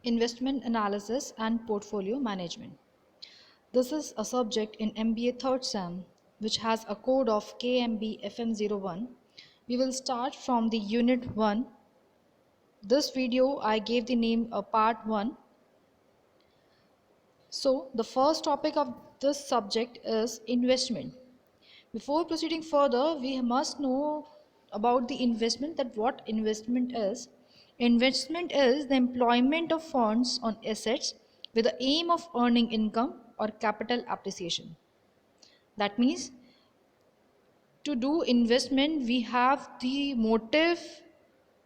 Investment Analysis and Portfolio Management. This is a subject in MBA 3rd SEM which has a code of KMB FM01. We will start from the Unit 1. This video I gave the name Part 1. So the first topic of this subject is investment. Before proceeding further, we must know about the investment, that what investment is. Investment is the employment of funds on assets with the aim of earning income or capital appreciation. That means to do investment, we have the motive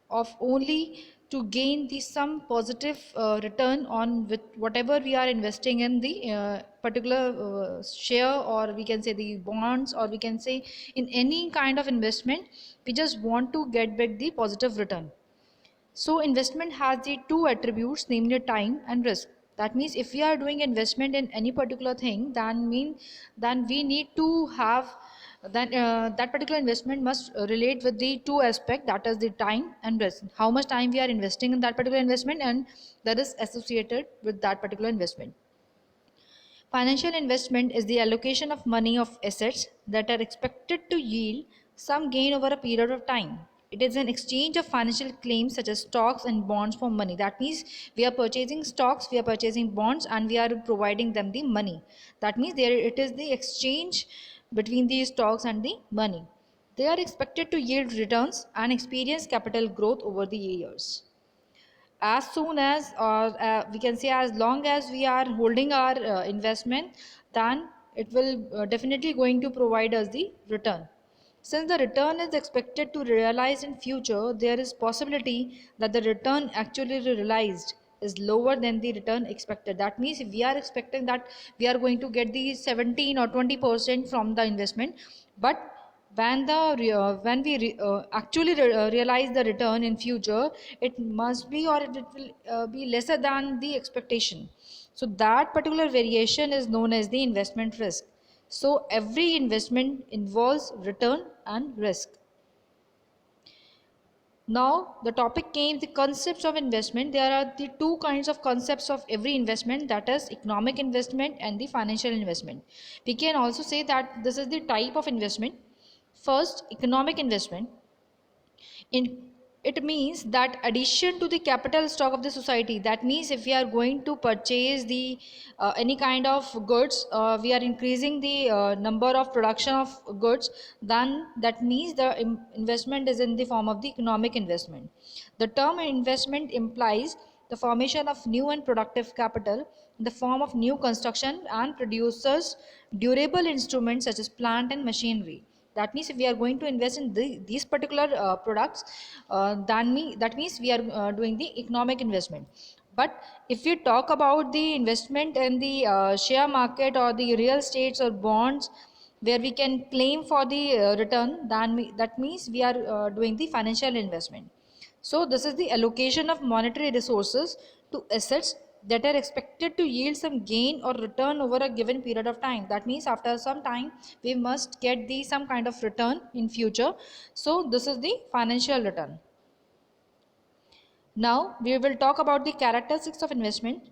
of only to gain the some positive return on with whatever we are investing in the particular share, or we can say the bonds, or we can say in any kind of investment, we just want to get back the positive return. So investment has the two attributes, namely time and risk. That means if we are doing investment in any particular thing, then we need to have that particular investment must relate with the two aspect, that is the time and risk. How much time we are investing in that particular investment, and that is associated with that particular investment. Financial investment is the allocation of money of assets that are expected to yield some gain over a period of time. It is an exchange of financial claims such as stocks and bonds for money. That means we are purchasing stocks, we are purchasing bonds, and we are providing them the money. That means it is the exchange between these stocks and the money. They are expected to yield returns and experience capital growth over the years. As soon as, or we can say as long as we are holding our investment, then it will definitely going to provide us the return. Since the return is expected to realize in future, there is possibility that the return actually realized is lower than the return expected. That means if we are expecting that we are going to get the 17 or 20% from the investment, but when we actually realize the return in future, it must be, or it will be lesser than the expectation. So that particular variation is known as the investment risk. So every investment involves return and risk. Now the topic came the concepts of investment. There are the two kinds of concepts of every investment, that is economic investment and the financial investment. We can also say that this is the type of investment. First, economic investment. In it means that addition to the capital stock of the society. That means if we are going to purchase the any kind of goods, we are increasing the number of production of goods, then that means the investment is in the form of the economic investment. The term investment implies the formation of new and productive capital in the form of new construction and producers durable instruments such as plant and machinery. That means if we are going to invest in these particular products, that means we are doing the economic investment. But if we talk about the investment in the share market or the real estates or bonds, where we can claim for the return, then that means we are doing the financial investment. So this is the allocation of monetary resources to assets that are expected to yield some gain or return over a given period of time. That means after some time we must get the some kind of return in future. So this is the financial return. Now we will talk about the characteristics of investment.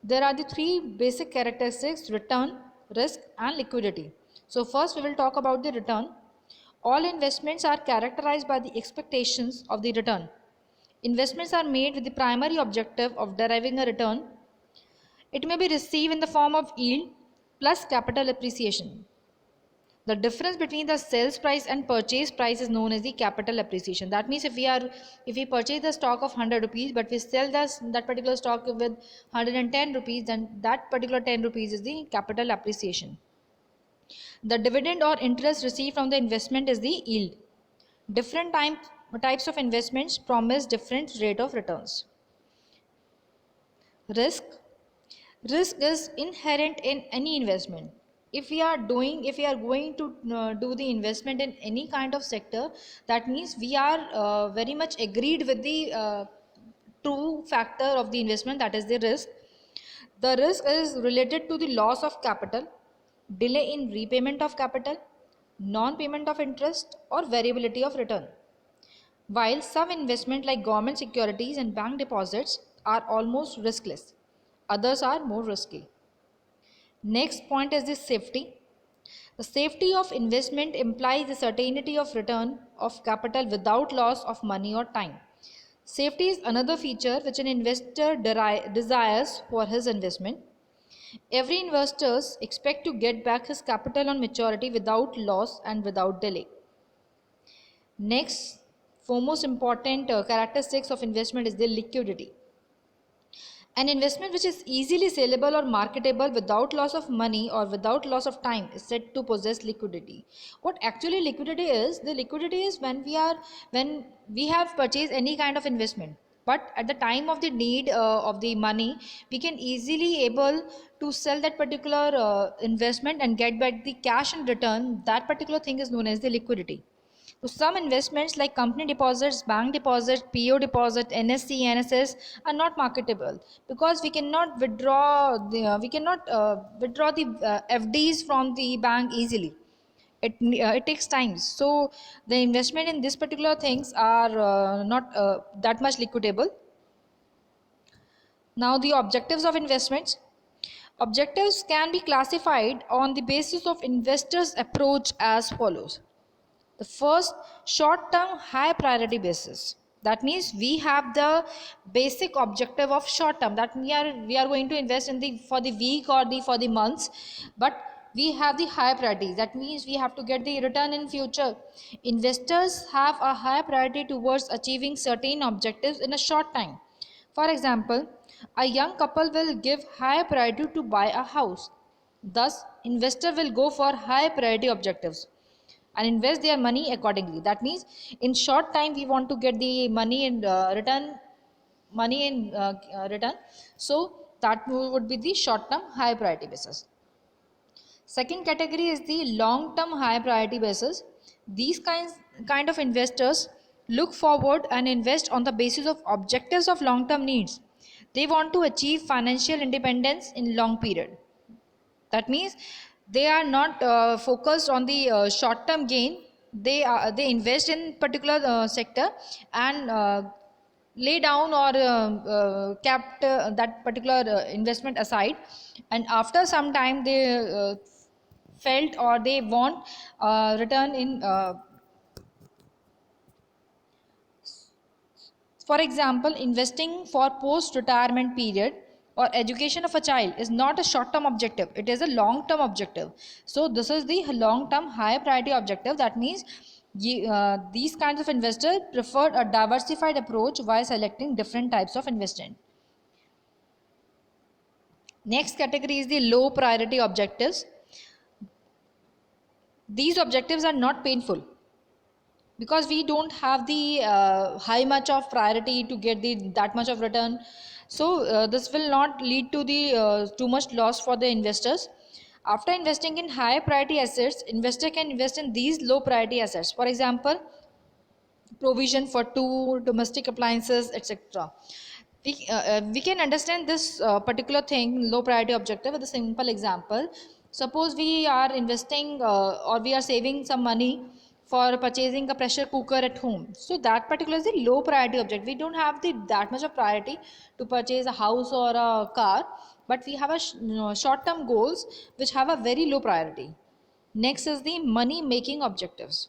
There are the three basic characteristics: return, risk and liquidity. So first we will talk about the return. All investments are characterized by the expectations of the return. Investments are made with the primary objective of deriving a return. It may be received in the form of yield plus capital appreciation. The difference between the sales price and purchase price is known as the capital appreciation. That means if we purchase the stock of 100 rupees, but we sell that particular stock with 110 rupees, then that particular 10 rupees is the capital appreciation. The dividend or interest received from the investment is the yield. Different types of investments promise different rate of returns. Risk. Risk is inherent in any investment. If we are going to do the investment in any kind of sector, that means we are very much agreed with the true factor of the investment, that is the risk. The risk is related to the loss of capital, delay in repayment of capital, non-payment of interest or variability of return. While some investment like government securities and bank deposits are almost riskless. Others are more risky. Next point is the safety. The safety of investment implies the certainty of return of capital without loss of money or time. Safety is another feature which an investor desires for his investment. Every investor expects to get back his capital on maturity without loss and without delay. Next, foremost important characteristics of investment is the liquidity. An investment which is easily saleable or marketable without loss of money or without loss of time is said to possess liquidity. What actually liquidity is? The liquidity is when we have purchased any kind of investment, but at the time of the need of the money, we can easily able to sell that particular investment and get back the cash in return. That particular thing is known as the liquidity. So some investments like company deposits, bank deposits, PO deposit, NSC, NSS are not marketable because we cannot withdraw the FDs from the bank easily. It takes time. So the investment in these particular things are not that much liquidable. Now the objectives of investments. Objectives can be classified on the basis of investors' approach as follows. The first, short-term high priority basis. That means we have the basic objective of short term, that we are going to invest in the for the week or the for the months, but we have the high priority. That means we have to get the return in future. Investors have a high priority towards achieving certain objectives in a short time. For example, a young couple will give high priority to buy a house. Thus, investor will go for high priority objectives and invest their money accordingly. That means in short time we want to get the money in return. So that would be the short term high priority basis. Second category is the long term high priority basis. These kind of investors look forward and invest on the basis of objectives of long term needs. They want to achieve financial independence in long period. That means they are not focused on the short term gain. They invest in particular sector and lay down or kept that particular investment aside, and after some time they felt or they want return in for example, investing for post retirement period or education of a child is not a short term objective, it is a long term objective. So this is the long term high priority objective. That means these kinds of investors prefer a diversified approach while selecting different types of investment. Next category is the low priority objectives. These objectives are not painful because we don't have the high much of priority to get the that much of return. So this will not lead to the too much loss for the investors. After investing in high priority assets, investor can invest in these low priority assets. For example, provision for two domestic appliances, etc. We can understand this particular thing, low priority objective, with a simple example. Suppose we are investing or we are saving some money for purchasing a pressure cooker at home. So that particular is the low priority object. We don't have the that much of priority to purchase a house or a car, but we have a short term goals which have a very low priority. Next is the money making objectives.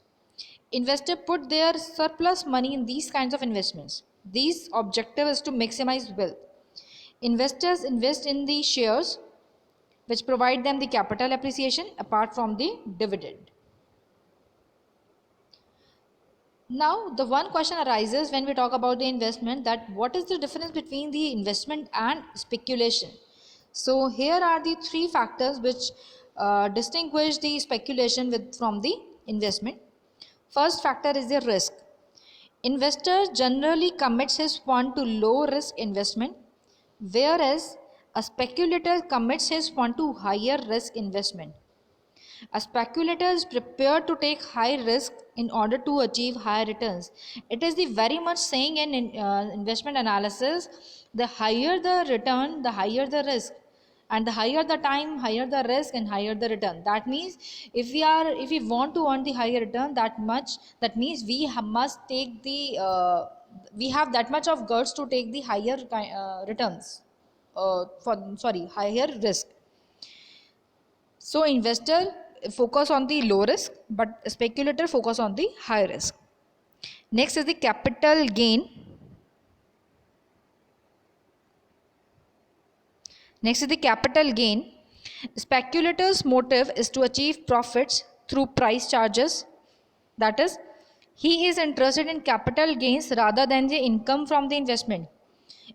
Investors put their surplus money in these kinds of investments. These objective is to maximize wealth. Investors invest in the shares which provide them the capital appreciation apart from the dividend. Now, the one question arises when we talk about the investment, that what is the difference between the investment and speculation? So here are the three factors which distinguish the speculation from the investment. First factor is the risk. Investor generally commits his fund to low risk investment, whereas a speculator commits his fund to higher risk investment. A speculator is prepared to take high risk in order to achieve high returns. It is the very much saying in investment analysis, the higher the return, the higher the risk, and the higher the time, higher the risk and higher the return. That means if we want to earn the higher return, that means we must take the we have that much of guts to take the higher returns, for sorry, higher risk. So investor focus on the low risk, but speculator focus on the high risk. Next is the capital gain. Next is the capital gain. Speculator's motive is to achieve profits through price charges. That is, he is interested in capital gains rather than the income from the investment.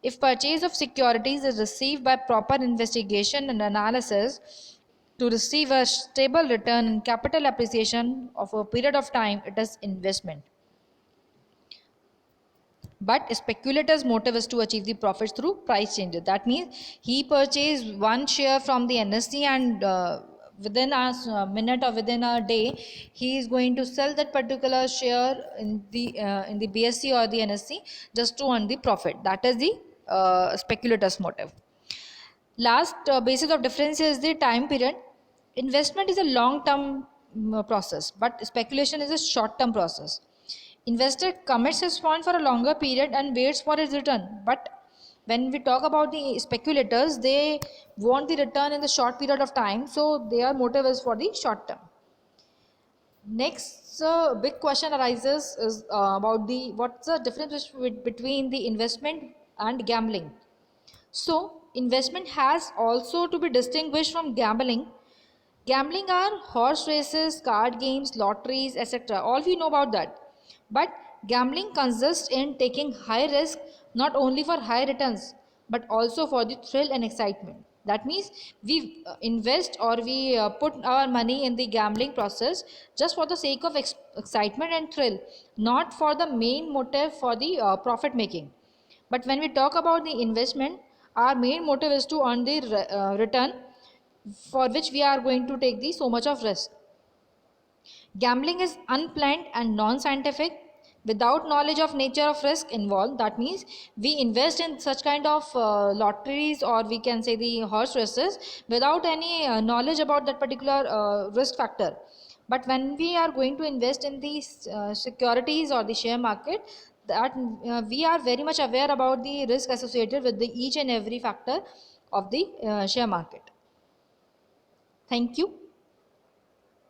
If purchase of securities is received by proper investigation and analysis to receive a stable return in capital appreciation of a period of time, it is investment. But speculator's motive is to achieve the profits through price changes. That means he purchased one share from the NSE, and within a minute or within a day, he is going to sell that particular share in the BSE or the NSE just to earn the profit. That is the speculator's motive. Last basis of difference is the time period. Investment is a long term process, but speculation is a short term process. Investor commits his fund for a longer period and waits for its return. But when we talk about the speculators, they want the return in the short period of time, so their motive is for the short term. Next big question arises is about the what's the difference between the investment and gambling. So investment has also to be distinguished from gambling. Gambling are horse races, card games, lotteries, etc. All we know about that. But gambling consists in taking high risk not only for high returns but also for the thrill and excitement. That means we invest or we put our money in the gambling process just for the sake of excitement and thrill, not for the main motive for the profit making. But when we talk about the investment, our main motive is to earn the return, for which we are going to take the so much of risk. Gambling is unplanned and non-scientific without knowledge of nature of risk involved. That means we invest in such kind of lotteries, or we can say the horse races, without any knowledge about that particular risk factor. But when we are going to invest in these securities or the share market, that we are very much aware about the risk associated with the each and every factor of the share market. Thank you.